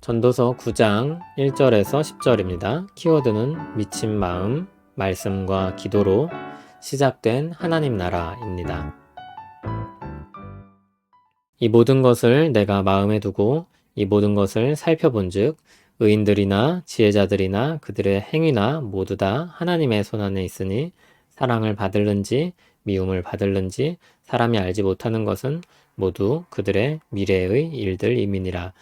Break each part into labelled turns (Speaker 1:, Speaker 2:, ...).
Speaker 1: 전도서 9장 1절에서 10절입니다. 키워드는 미친 마음, 말씀과 기도로 시작된 하나님 나라입니다. 이 모든 것을 내가 마음에 두고 이 모든 것을 살펴본즉 의인들이나 지혜자들이나 그들의 행위나 모두 다 하나님의 손안에 있으니 사랑을 받을는지 미움을 받을는지 사람이 알지 못하는 것은 모두 그들의 미래의 일들임이니라.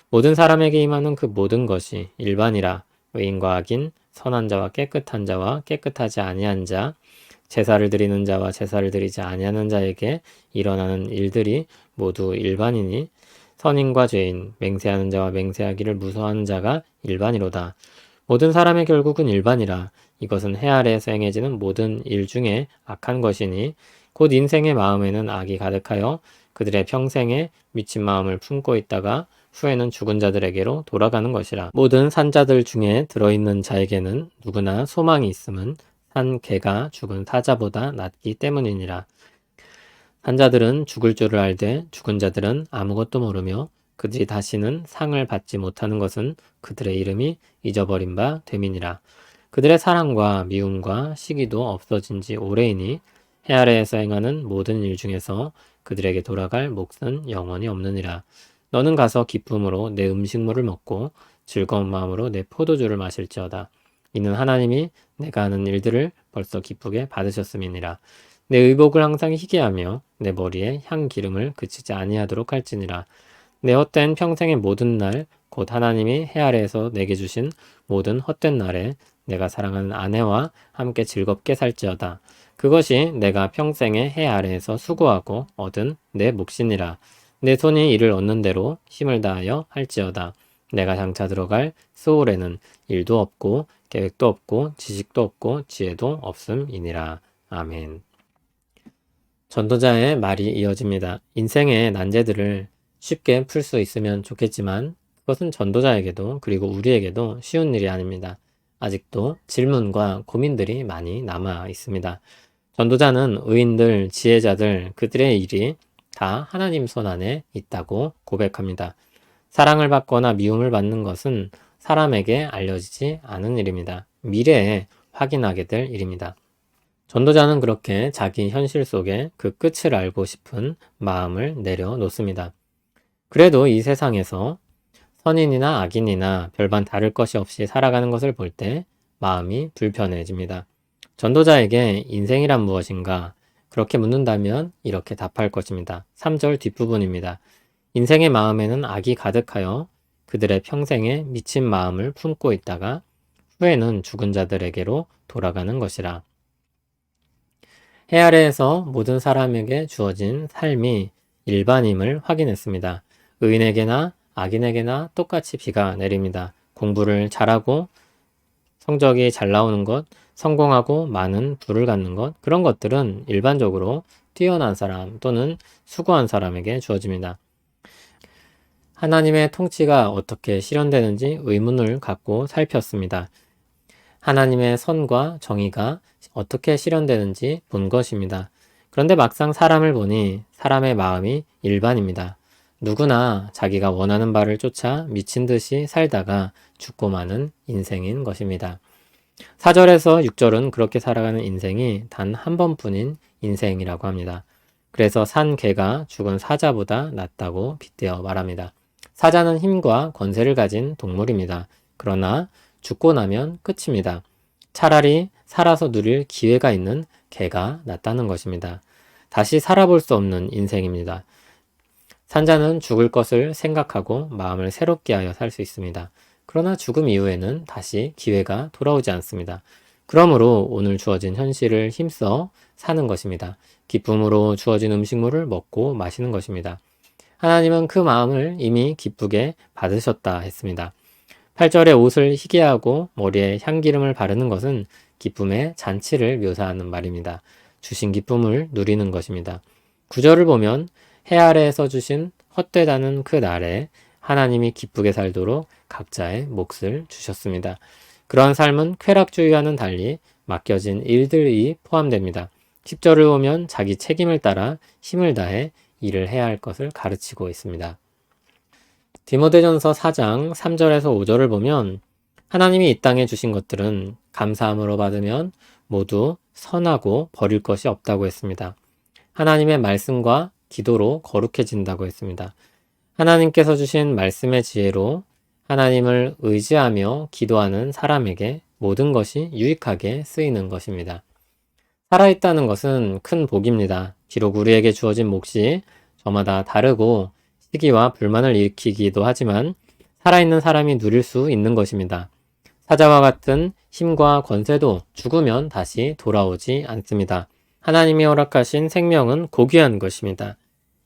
Speaker 1: 모든 사람에게 임하는 그 모든 것이 일반이라. 의인과 악인, 선한 자와 깨끗한 자와 깨끗하지 아니한 자, 제사를 드리는 자와 제사를 드리지 아니하는 자에게 일어나는 일들이 모두 일반이니 선인과 죄인, 맹세하는 자와 맹세하기를 무서워하는 자가 일반이로다. 모든 사람의 결국은 일반이라. 이것은 해 아래에서 행해지는 모든 일 중에 악한 것이니 곧 인생의 마음에는 악이 가득하여 그들의 평생에 미친 마음을 품고 있다가 후에는 죽은 자들에게로 돌아가는 것이라. 모든 산자들 중에 들어있는 자에게는 누구나 소망이 있음은 산 개가 죽은 사자보다 낫기 때문이니라. 산자들은 죽을 줄을 알되 죽은 자들은 아무것도 모르며 그들이 다시는 상을 받지 못하는 것은 그들의 이름이 잊어버린 바 됨이니라. 그들의 사랑과 미움과 시기도 없어진 지 오래이니 해 아래에서 행하는 모든 일 중에서 그들에게 돌아갈 몫은 영원히 없느니라. 너는 가서 기쁨으로 내 음식물을 먹고 즐거운 마음으로 내 포도주를 마실지어다. 이는 하나님이 내가 하는 일들을 벌써 기쁘게 받으셨음이니라. 내 의복을 항상 희게 하며 내 머리에 향 기름을 그치지 아니하도록 할지니라. 내 헛된 평생의 모든 날 곧 하나님이 해 아래에서 내게 주신 모든 헛된 날에 내가 사랑하는 아내와 함께 즐겁게 살지어다. 그것이 내가 평생의 해 아래에서 수고하고 얻은 내 몫이니라. 내 손이 이를 얻는 대로 힘을 다하여 할지어다. 내가 장차 들어갈 스올에는 일도 없고 계획도 없고 지식도 없고 지혜도 없음이니라. 아멘. 전도자의 말이 이어집니다. 인생의 난제들을 쉽게 풀 수 있으면 좋겠지만 그것은 전도자에게도 그리고 우리에게도 쉬운 일이 아닙니다. 아직도 질문과 고민들이 많이 남아 있습니다. 전도자는 의인들, 지혜자들, 그들의 일이 다 하나님 손 안에 있다고 고백합니다. 사랑을 받거나 미움을 받는 것은 사람에게 알려지지 않은 일입니다. 미래에 확인하게 될 일입니다. 전도자는 그렇게 자기 현실 속에 그 끝을 알고 싶은 마음을 내려놓습니다. 그래도 이 세상에서 선인이나 악인이나 별반 다를 것이 없이 살아가는 것을 볼 때 마음이 불편해집니다. 전도자에게 인생이란 무엇인가? 그렇게 묻는다면 이렇게 답할 것입니다. 3절 뒷부분입니다. 인생의 마음에는 악이 가득하여 그들의 평생에 미친 마음을 품고 있다가 후에는 죽은 자들에게로 돌아가는 것이라. 해 아래에서 모든 사람에게 주어진 삶이 일반임을 확인했습니다. 의인에게나 악인에게나 똑같이 비가 내립니다. 공부를 잘하고 성적이 잘 나오는 것, 성공하고 많은 부를 갖는 것, 그런 것들은 일반적으로 뛰어난 사람 또는 수고한 사람에게 주어집니다. 하나님의 통치가 어떻게 실현되는지 의문을 갖고 살폈습니다. 하나님의 선과 정의가 어떻게 실현되는지 본 것입니다. 그런데 막상 사람을 보니 사람의 마음이 일반입니다. 누구나 자기가 원하는 바를 쫓아 미친 듯이 살다가 죽고 마는 인생인 것입니다. 4절에서 6절은 그렇게 살아가는 인생이 단 한 번뿐인 인생이라고 합니다. 그래서 산 개가 죽은 사자보다 낫다고 빗대어 말합니다. 사자는 힘과 권세를 가진 동물입니다. 그러나 죽고 나면 끝입니다. 차라리 살아서 누릴 기회가 있는 개가 낫다는 것입니다. 다시 살아볼 수 없는 인생입니다. 산자는 죽을 것을 생각하고 마음을 새롭게 하여 살 수 있습니다. 그러나 죽음 이후에는 다시 기회가 돌아오지 않습니다. 그러므로 오늘 주어진 현실을 힘써 사는 것입니다. 기쁨으로 주어진 음식물을 먹고 마시는 것입니다. 하나님은 그 마음을 이미 기쁘게 받으셨다 했습니다. 8절에 옷을 희게 하고 머리에 향기름을 바르는 것은 기쁨의 잔치를 묘사하는 말입니다. 주신 기쁨을 누리는 것입니다. 9절을 보면 해 아래에서 주신 헛되다는 그 날에 하나님이 기쁘게 살도록 각자의 몫을 주셨습니다. 그러한 삶은 쾌락주의와는 달리 맡겨진 일들이 포함됩니다. 10절을 보면 자기 책임을 따라 힘을 다해 일을 해야 할 것을 가르치고 있습니다. 디모데전서 4장 3절에서 5절을 보면 하나님이 이 땅에 주신 것들은 감사함으로 받으면 모두 선하고 버릴 것이 없다고 했습니다. 하나님의 말씀과 기도로 거룩해진다고 했습니다. 하나님께서 주신 말씀의 지혜로 하나님을 의지하며 기도하는 사람에게 모든 것이 유익하게 쓰이는 것입니다. 살아있다는 것은 큰 복입니다. 비록 우리에게 주어진 몫이 저마다 다르고 시기와 불만을 일으키기도 하지만 살아있는 사람이 누릴 수 있는 것입니다. 사자와 같은 힘과 권세도 죽으면 다시 돌아오지 않습니다. 하나님이 허락하신 생명은 고귀한 것입니다.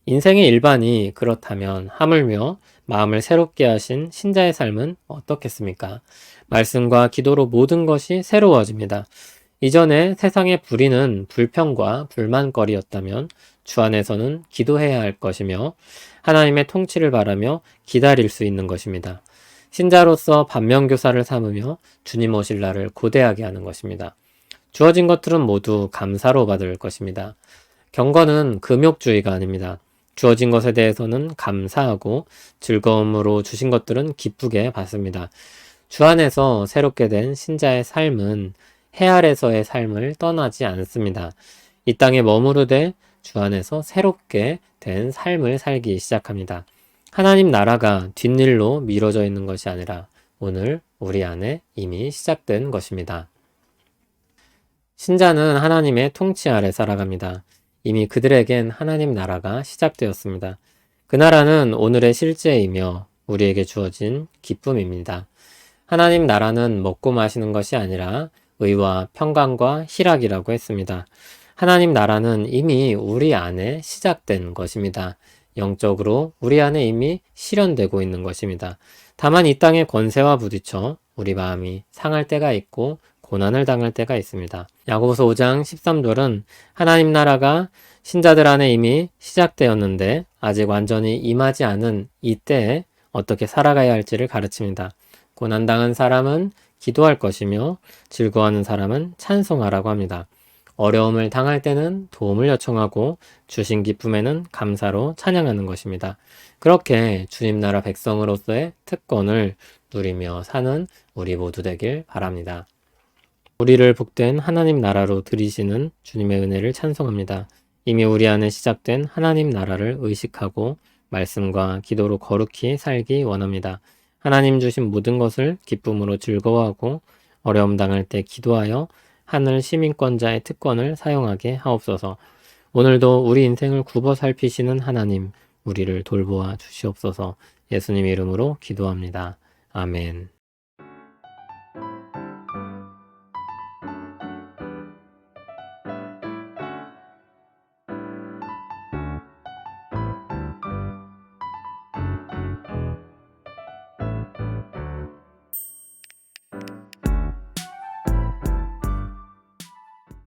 Speaker 1: 인생의 일반이 그렇다면 하물며 마음을 새롭게 하신 신자의 삶은 어떻겠습니까? 말씀과 기도로 모든 것이 새로워집니다. 이전에 세상의 불의는 불평과 불만거리였다면 주 안에서는 기도해야 할 것이며 하나님의 통치를 바라며 기다릴 수 있는 것입니다. 신자로서 반면교사를 삼으며 주님 오실 날을 고대하게 하는 것입니다. 주어진 것들은 모두 감사로 받을 것입니다. 경건은 금욕주의가 아닙니다. 주어진 것에 대해서는 감사하고 즐거움으로 주신 것들은 기쁘게 받습니다. 주 안에서 새롭게 된 신자의 삶은 해 아래서의 삶을 떠나지 않습니다. 이 땅에 머무르되 주 안에서 새롭게 된 삶을 살기 시작합니다. 하나님 나라가 뒷일로 미뤄져 있는 것이 아니라 오늘 우리 안에 이미 시작된 것입니다. 신자는 하나님의 통치 아래 살아갑니다. 이미 그들에겐 하나님 나라가 시작되었습니다. 그 나라는 오늘의 실제이며 우리에게 주어진 기쁨입니다. 하나님 나라는 먹고 마시는 것이 아니라 의와 평강과 희락이라고 했습니다. 하나님 나라는 이미 우리 안에 시작된 것입니다. 영적으로 우리 안에 이미 실현되고 있는 것입니다. 다만 이 땅의 권세와 부딪혀 우리 마음이 상할 때가 있고 고난을 당할 때가 있습니다. 야고보서 5장 13절은 하나님 나라가 신자들 안에 이미 시작되었는데 아직 완전히 임하지 않은 이때에 어떻게 살아가야 할지를 가르칩니다. 고난당한 사람은 기도할 것이며 즐거워하는 사람은 찬송하라고 합니다. 어려움을 당할 때는 도움을 요청하고 주신 기쁨에는 감사로 찬양하는 것입니다. 그렇게 주님 나라 백성으로서의 특권을 누리며 사는 우리 모두 되길 바랍니다. 우리를 복된 하나님 나라로 들이시는 주님의 은혜를 찬송합니다. 이미 우리 안에 시작된 하나님 나라를 의식하고 말씀과 기도로 거룩히 살기 원합니다. 하나님 주신 모든 것을 기쁨으로 즐거워하고 어려움 당할 때 기도하여 하늘 시민권자의 특권을 사용하게 하옵소서. 오늘도 우리 인생을 굽어 살피시는 하나님, 우리를 돌보아 주시옵소서. 예수님 이름으로 기도합니다. 아멘.